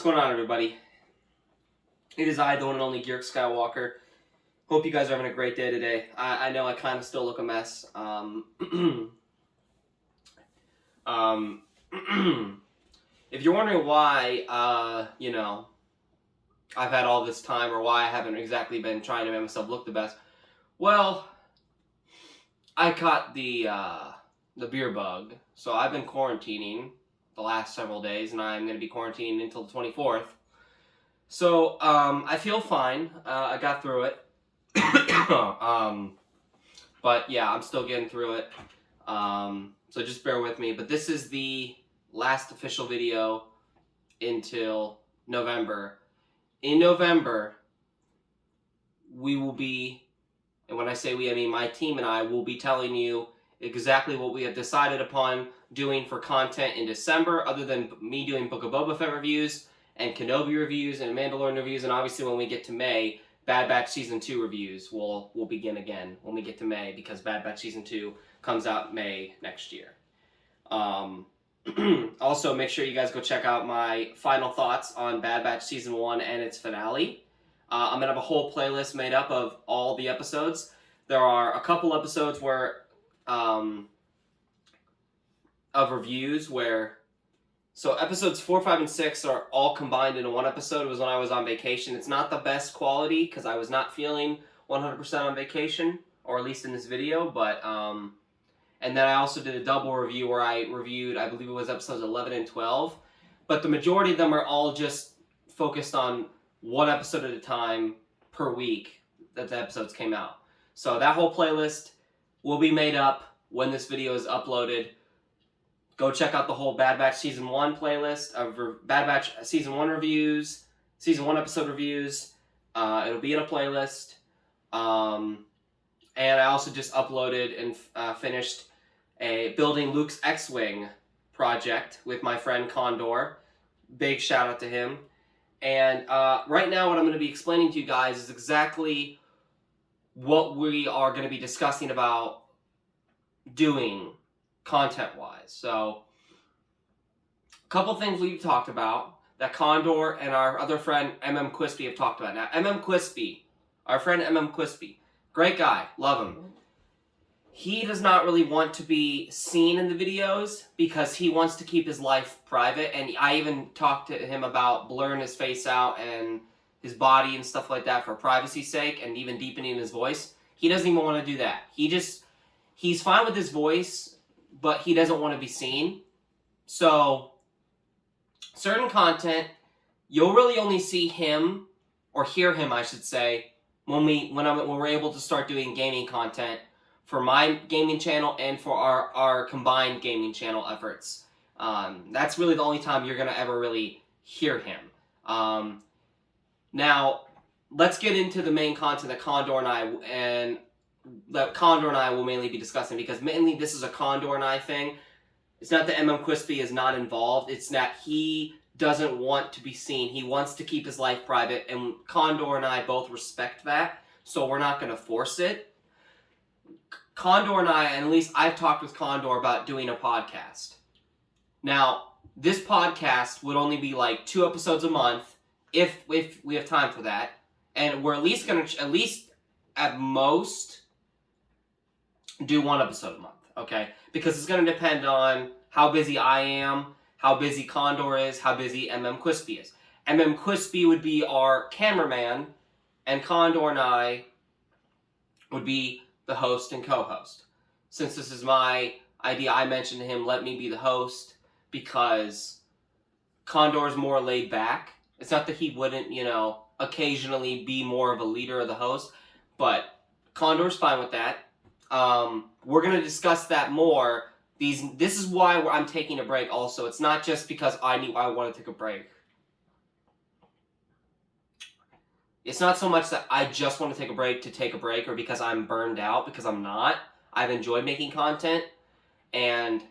What's going on, everybody? It is I, the one and only Georg Skywalker. Hope you guys are having a great day today. I know I kind of still look a mess. If you're wondering why, I've had all this time or why I haven't exactly been trying to make myself look the best, well, I caught the beer bug, so I've been quarantining the last several days, and I'm going to be quarantining until the 24th. So, I feel fine. I got through it. But yeah, I'm still getting through it. So just bear with me. But this is the last official video until November. In November, we will be, and when I say we, I mean my team and I, will be telling you exactly what we have decided upon doing for content in December, other than me doing Book of Boba Fett reviews and Kenobi reviews and Mandalorian reviews, and obviously when we get to May, Bad Batch Season 2 reviews will begin again when we get to May, because Bad Batch Season 2 comes out May next year. Also, make sure you guys go check out my final thoughts on Bad Batch Season 1 and its finale. I'm going to have a whole playlist made up of all the episodes. There are a couple episodes where of reviews where, so episodes 4, 5, and 6 are all combined into one episode. It was when I was on vacation. It's not the best quality because I was not feeling 100% on vacation, or at least in this video, but and then I also did a double review where I reviewed, I believe it was episodes 11 and 12, but the majority of them are all just focused on one episode at a time per week that the episodes came out. So that whole playlist will be made up when this video is uploaded. Go check out the whole Bad Batch Season 1 playlist of Bad Batch Season 1 reviews, Season 1 episode reviews. It'll be in a playlist. And I also just uploaded and finished a Building Luke's X-Wing project with my friend Condor. Big shout out to him. And right now what I'm going to be explaining to you guys is exactly what we are going to be discussing about doing content-wise. So, a couple things we've talked about that Condor and our other friend MM Quispy have talked about. Now, MM Quispy, our friend MM Quispy, great guy, love him. He does not really want to be seen in the videos because he wants to keep his life private, and I even talked to him about blurring his face out and his body and stuff like that for privacy's sake, and even deepening his voice. He doesn't even want to do that. He's fine with his voice, but he doesn't want to be seen. So, certain content, you'll really only see him, or hear him, I should say, when we're able to start doing gaming content for my gaming channel and for our combined gaming channel efforts. That's really the only time you're going to ever really hear him. Now, let's get into the main content that Condor and I will mainly be discussing, because mainly this is a Condor and I thing. It's not that MM Quispy is not involved, it's that he doesn't want to be seen. He wants to keep his life private, and Condor and I both respect that, so we're not going to force it. Condor and I, and at least I've talked with Condor about doing a podcast. Now, this podcast would only be like 2 episodes a month, if we have time for that, and we're at least going to, at most, do 1 episode a month, okay? Because it's going to depend on how busy I am, how busy Condor is, how busy MM Quispy is. MM Quispy would be our cameraman, and Condor and I would be the host and co-host. Since this is my idea, I mentioned to him, let me be the host, because Condor is more laid back. It's not that he wouldn't, occasionally be more of a leader of the host, but Condor's fine with that. We're going to discuss that more. This is why I'm taking a break also. It's not just because I want to take a break. It's not so much that I just want to take a break, or because I'm burned out, because I'm not. I've enjoyed making content, and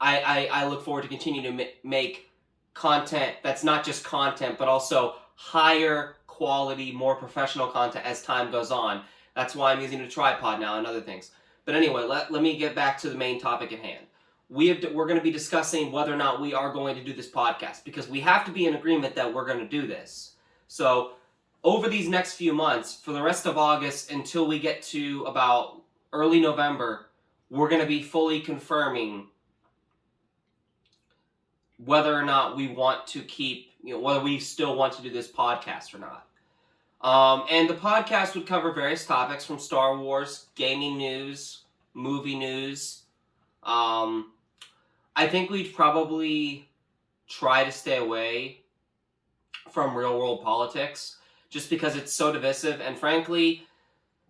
I look forward to continuing to make content that's not just content, but also higher quality, more professional content as time goes on. That's why I'm using a tripod now and other things. But anyway, let me get back to the main topic at hand. we're going to be discussing whether or not we are going to do this podcast, because we have to be in agreement that we're going to do this. So over these next few months, for the rest of August until we get to about early November, we're going to be fully confirming whether or not we want to keep, whether we still want to do this podcast or not. And the podcast would cover various topics from Star Wars, gaming news, movie news. I think we'd probably try to stay away from real world politics, just because it's so divisive. And frankly,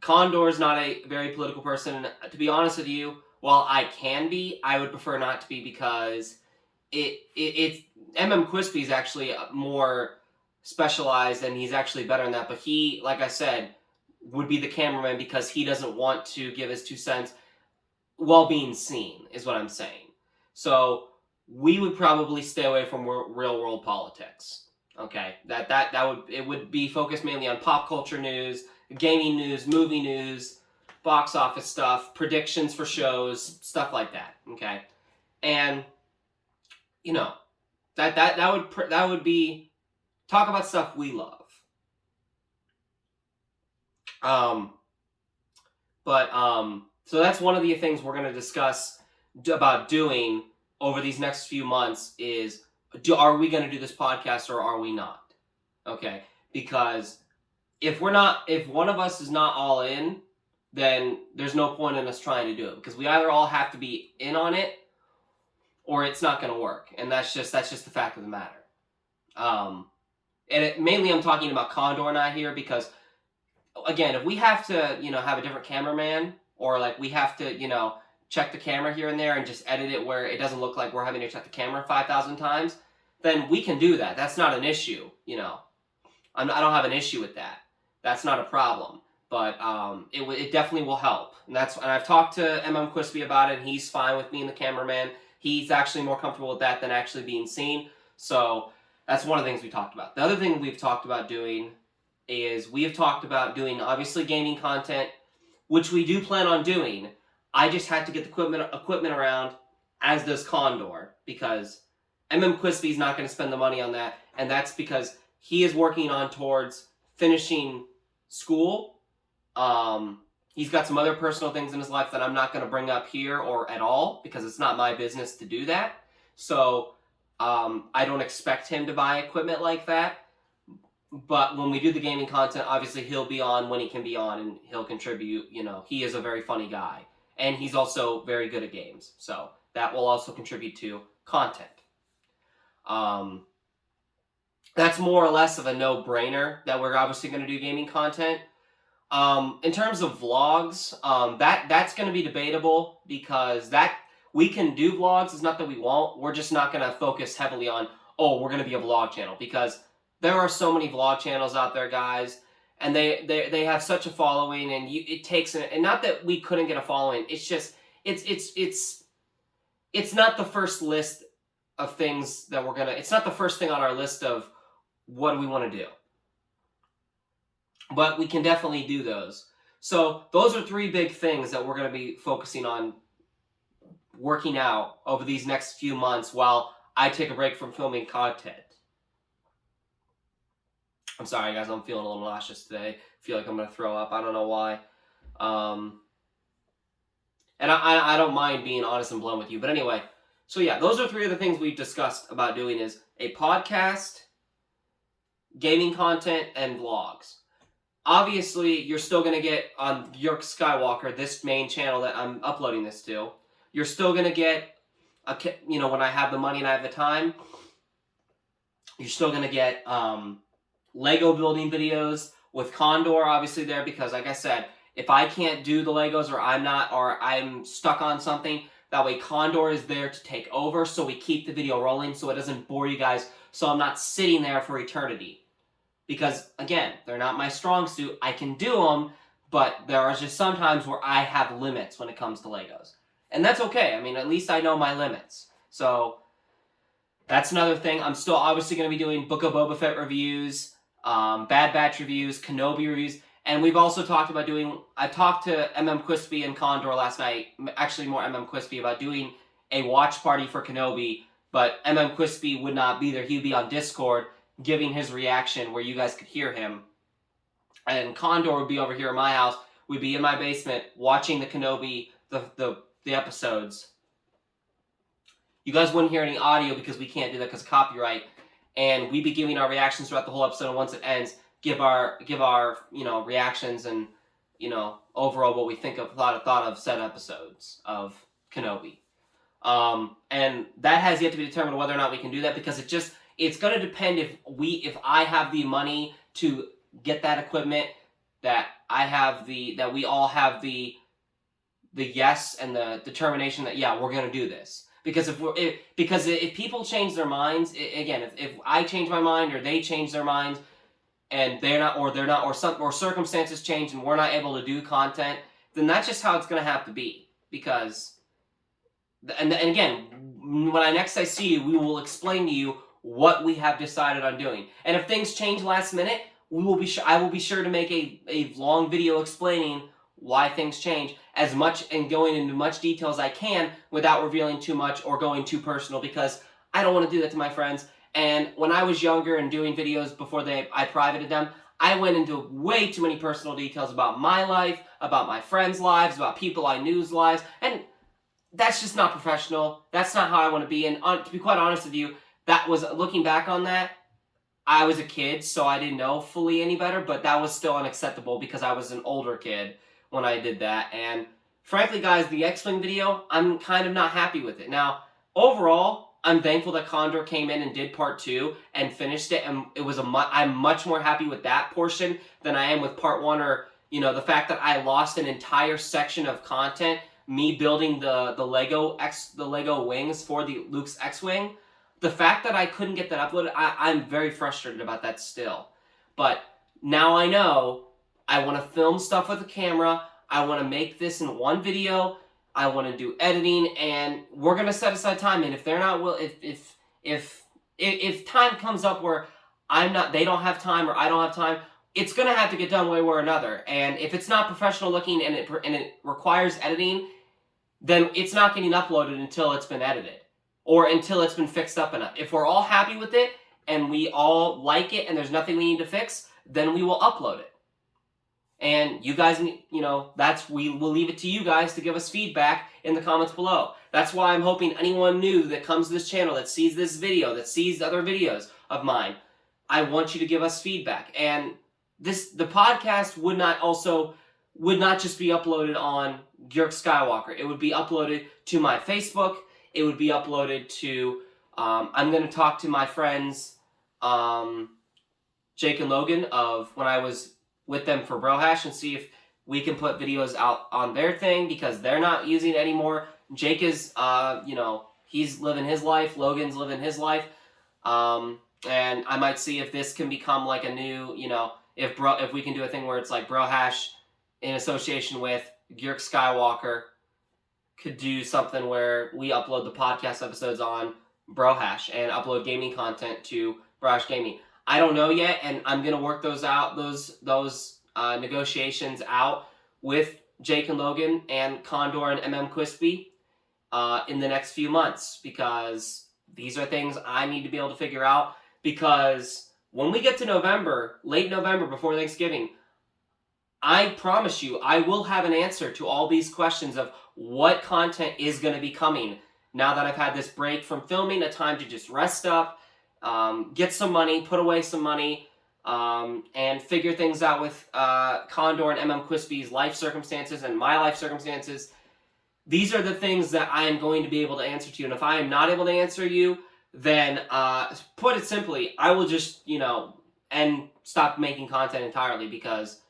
Condor is not a very political person. And to be honest with you, while I can be, I would prefer not to be, because it's Quispy is actually more specialized and he's actually better in that. But he, like I said, would be the cameraman because he doesn't want to give his 2 cents while being seen, is what I'm saying. So we would probably stay away from real world politics. Okay, it would be focused mainly on pop culture news, gaming news, movie news, box office stuff, predictions for shows, stuff like that. Okay, and that would be talk about stuff we love. So that's one of the things we're going to discuss about doing over these next few months is, are we going to do this podcast or are we not? Okay, because if one of us is not all in, then there's no point in us trying to do it, because we either all have to be in on it or it's not going to work, and that's just the fact of the matter. Mainly I'm talking about Condor and I here, because again, if we have to have a different cameraman, or like we have to check the camera here and there and just edit it where it doesn't look like we're having to check the camera 5,000 times, then we can do that. That's not an issue. I don't have an issue with that. That's not a problem. But it definitely will help. And I've talked to Quispy about it, and he's fine with being the cameraman. He's actually more comfortable with that than actually being seen. So that's one of the things we talked about. The other thing we've talked about doing is we have talked about doing, obviously, gaming content, which we do plan on doing. I just had to get the equipment around, as does Condor, because Quispy is not going to spend the money on that, and that's because he is working on towards finishing school. He's got some other personal things in his life that I'm not going to bring up here or at all, because it's not my business to do that. So I don't expect him to buy equipment like that. But when we do the gaming content, obviously he'll be on when he can be on, and he'll contribute. He is a very funny guy, and he's also very good at games. So that will also contribute to content. That's more or less of a no-brainer that we're obviously going to do gaming content. In terms of vlogs, that's going to be debatable, because that we can do vlogs. It's not that we won't. We're just not going to focus heavily on, we're going to be a vlog channel, because there are so many vlog channels out there, guys, and they have such a following, and it takes and not that we couldn't get a following. It's just it's not the first list of things that we're gonna. It's not the first thing on our list of what do we want to do. But we can definitely do those. So those are 3 big things that we're going to be focusing on working out over these next few months while I take a break from filming content. I'm sorry, guys. I'm feeling a little nauseous today. I feel like I'm going to throw up. I don't know why. And I don't mind being honest and blunt with you. But anyway, so yeah, those are 3 of the things we've discussed about doing is a podcast, gaming content, and vlogs. Obviously, you're still going to get on Yerk Skywalker, this main channel that I'm uploading this to. You're still going to get, when I have the money and I have the time, you're still going to get Lego building videos with Condor, obviously, there, because, like I said, if I can't do the Legos or I'm stuck on something, that way Condor is there to take over, so we keep the video rolling so it doesn't bore you guys, so I'm not sitting there for eternity. Because, again, they're not my strong suit. I can do them, but there are just some times where I have limits when it comes to Legos. And that's okay. I mean, at least I know my limits. So, that's another thing. I'm still obviously going to be doing Book of Boba Fett reviews, Bad Batch reviews, Kenobi reviews, and we've also talked about I talked to Quispy and Condor last night, actually more Quispy, about doing a watch party for Kenobi, but Quispy would not be there. He'd be on Discord giving his reaction where you guys could hear him. And Condor would be over here in my house. We'd be in my basement watching the Kenobi, the episodes. You guys wouldn't hear any audio because we can't do that because of copyright. And we'd be giving our reactions throughout the whole episode, and once it ends, give our reactions and overall what we think of thought of said episodes of Kenobi. And that has yet to be determined whether or not we can do that, because it's going to depend if I have the money to get that equipment, that we all have the yes and the determination that we're going to do this. Because if people change their minds, again, if I change my mind or they change their minds, and or circumstances change and we're not able to do content, then that's just how it's going to have to be. Because, and again, when next I see you, we will explain to you what we have decided on doing. And if things change last minute, I will be sure to make a long video explaining why things change as much and going into much detail as I can without revealing too much or going too personal, because I don't want to do that to my friends. And when I was younger and doing videos before I privated them, I went into way too many personal details about my life, about my friends' lives, about people I knew's lives, and that's just not professional. That's not how I want to be. And to be quite honest with you, that was, looking back on that, I was a kid, so I didn't know fully any better, but that was still unacceptable because I was an older kid when I did that. And frankly, guys, the X-Wing video, I'm kind of not happy with it. Now, overall, I'm thankful that Condor came in and did part 2 and finished it, and I'm much more happy with that portion than I am with part 1, or the fact that I lost an entire section of content, me building the Lego wings for the Luke's X-Wing. The fact that I couldn't get that uploaded, I'm very frustrated about that still. But now I know I want to film stuff with a camera. I want to make this in one video. I want to do editing, and we're gonna set aside time. And if they're not if time comes up where they don't have time or I don't have time, it's gonna have to get done one way or another. And if it's not professional looking and it requires editing, then it's not getting uploaded until it's been edited or until it's been fixed up enough. If we're all happy with it and we all like it and there's nothing we need to fix, then we will upload it. And you guys, we will leave it to you guys to give us feedback in the comments below. That's why I'm hoping anyone new that comes to this channel, that sees this video, that sees other videos of mine, I want you to give us feedback. And the podcast would not just be uploaded on Gyurk Skywalker. It would be uploaded to my Facebook. It would be uploaded to, I'm going to talk to my friends, Jake and Logan, of when I was with them for Brohash, and see if we can put videos out on their thing, because they're not using it anymore. Jake is, he's living his life. Logan's living his life. And I might see if this can become like a new, if we can do a thing where it's like Brohash in association with Gyurk Skywalker could do something where we upload the podcast episodes on Brohash and upload gaming content to Brohash Gaming. I don't know yet, and I'm going to work those negotiations out with Jake and Logan and Condor and Quispy in the next few months, because these are things I need to be able to figure out, because when we get to November, late November, before Thanksgiving, I promise you I will have an answer to all these questions of what content is going to be coming now that I've had this break from filming, a time to just rest up, get some money, put away some money, and figure things out with Condor and Quispy's life circumstances and my life circumstances. These are the things that I am going to be able to answer to you. And if I am not able to answer you, then put it simply, I will just, and stop making content entirely, because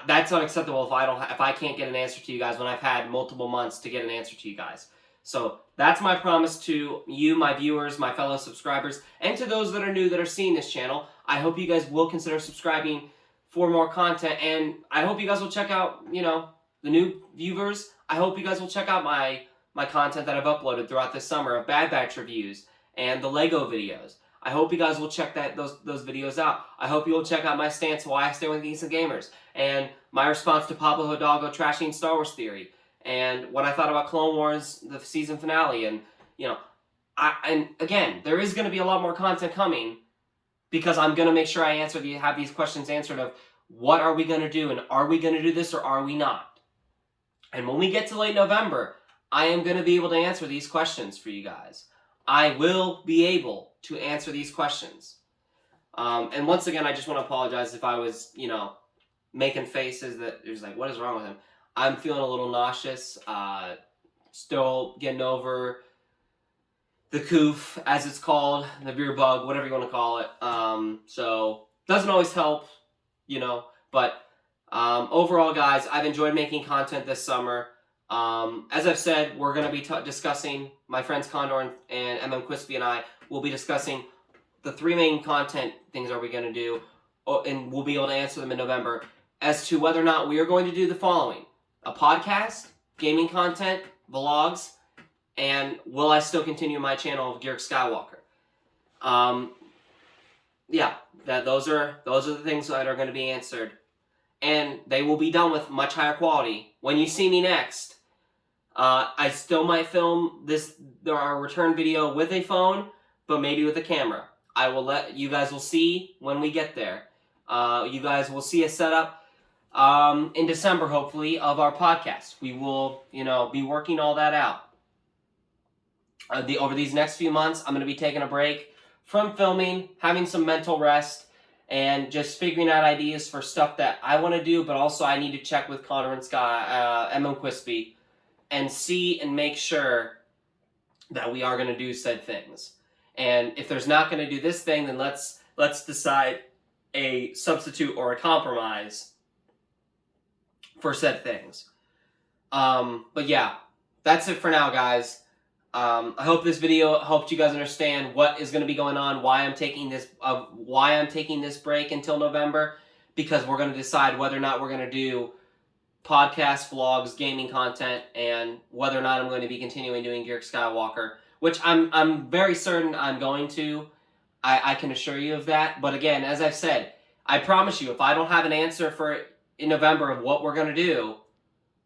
that's unacceptable if I can't get an answer to you guys when I've had multiple months to get an answer to you guys. So that's my promise to you, my viewers, my fellow subscribers, and to those that are new that are seeing this channel. I hope you guys will consider subscribing for more content, and I hope you guys will check out, the new viewers. I hope you guys will check out my content that I've uploaded throughout this summer of Bad Batch reviews and the Lego videos. I hope you guys will check those videos out. I hope you will check out my stance, why I stay with Geeks and Gamers, and my response to Pablo Hidalgo trashing Star Wars Theory. and what I thought about Clone Wars, the season finale, and and again, there is going to be a lot more content coming because I'm going to make sure I have these questions answered of what are we going to do, and are we going to do this or are we not? And when we get to late November, I am going to be able to answer these questions for you guys. I will be able to answer these questions. And once again, I just want to apologize if I was, making faces that it was like, what is wrong with him? I'm feeling a little nauseous. Still getting over the coof, as it's called, the beer bug, whatever you want to call it. So doesn't always help, but overall, guys, I've enjoyed making content this summer. As I've said, we're going to be discussing, my friends Condor and MM Quispy and I will be discussing the 3 main content things are we going to do, and we'll be able to answer them in November, as to whether or not we are going to do the following: a podcast, gaming content, vlogs, and will I still continue my channel of Garrick Skywalker? Those are the things that are going to be answered, and they will be done with much higher quality. When you see me next, I still might film our return video with a phone, but maybe with a camera. You guys will see when we get there. You guys will see a setup in December, hopefully, of our podcast. We will, be working all that out. Over these next few months, I'm going to be taking a break from filming, having some mental rest, and just figuring out ideas for stuff that I want to do, but also I need to check with Connor and MM Quispy, and see and make sure that we are going to do said things. And if there's not going to do this thing, then let's decide a substitute or a compromise for said things. But yeah, that's it for now, guys. I hope this video helped you guys understand what is going to be going on, why I'm taking this break until November, because we're going to decide whether or not we're going to do podcasts, vlogs, gaming content, and whether or not I'm going to be continuing doing Garrick Skywalker, which I'm very certain I'm going to. I can assure you of that. But again, as I've said, I promise you, if I don't have an answer in November of what we're going to do,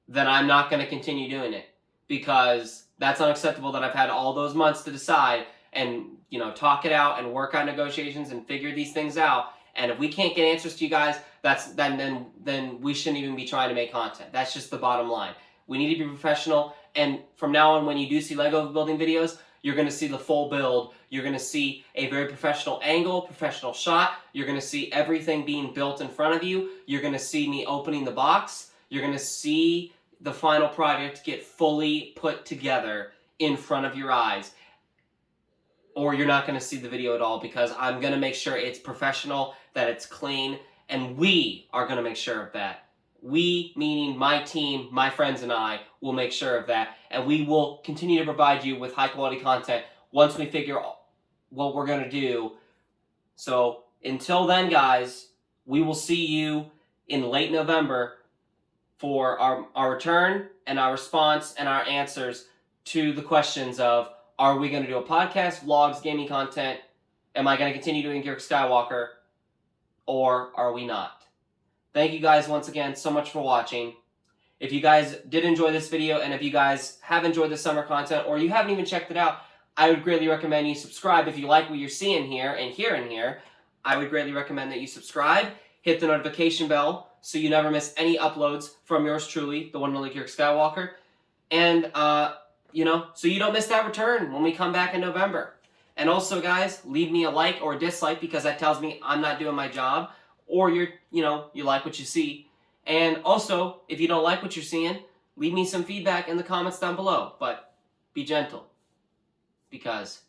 then I'm not going to continue doing it, because that's unacceptable that I've had all those months to decide and, talk it out and work on negotiations and figure these things out. And if we can't get answers to you guys, then we shouldn't even be trying to make content. That's just the bottom line. We need to be professional. And from now on, when you do see Lego building videos, you're going to see the full build. You're going to see a very professional angle, professional shot. You're going to see everything being built in front of you. You're going to see me opening the box. You're going to see the final product get fully put together in front of your eyes. Or you're not going to see the video at all, because I'm going to make sure it's professional, that it's clean, and we are going to make sure of that. We, meaning my team, my friends and I, will make sure of that, and we will continue to provide you with high quality content once we figure what we're going to do. So until then, guys, we will see you in late November for our return and our response and our answers to the questions of, are we going to do a podcast, vlogs, gaming content? Am I going to continue doing Garrick Skywalker? Or are we not? Thank you guys once again so much for watching. If you guys did enjoy this video, and if you guys have enjoyed the summer content, or you haven't even checked it out, I would greatly recommend you subscribe. If you like what you're seeing here and hearing here, I would greatly recommend that you subscribe, hit the notification bell so you never miss any uploads from yours truly, the one and only Garrick Skywalker. And, so you don't miss that return when we come back in November. And also, guys, leave me a like or a dislike, because that tells me I'm not doing my job, or you like what you see. And also, if you don't like what you're seeing, leave me some feedback in the comments down below. But be gentle, because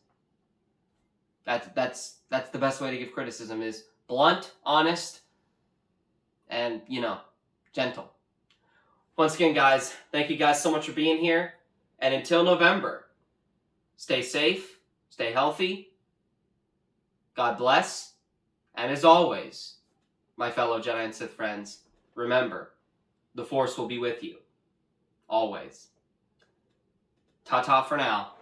that's the best way to give criticism, is blunt, honest, and, gentle. Once again, guys, thank you guys so much for being here. And until November, stay safe, stay healthy, God bless, and as always, my fellow Jedi and Sith friends, remember, the Force will be with you, always. Ta-ta for now.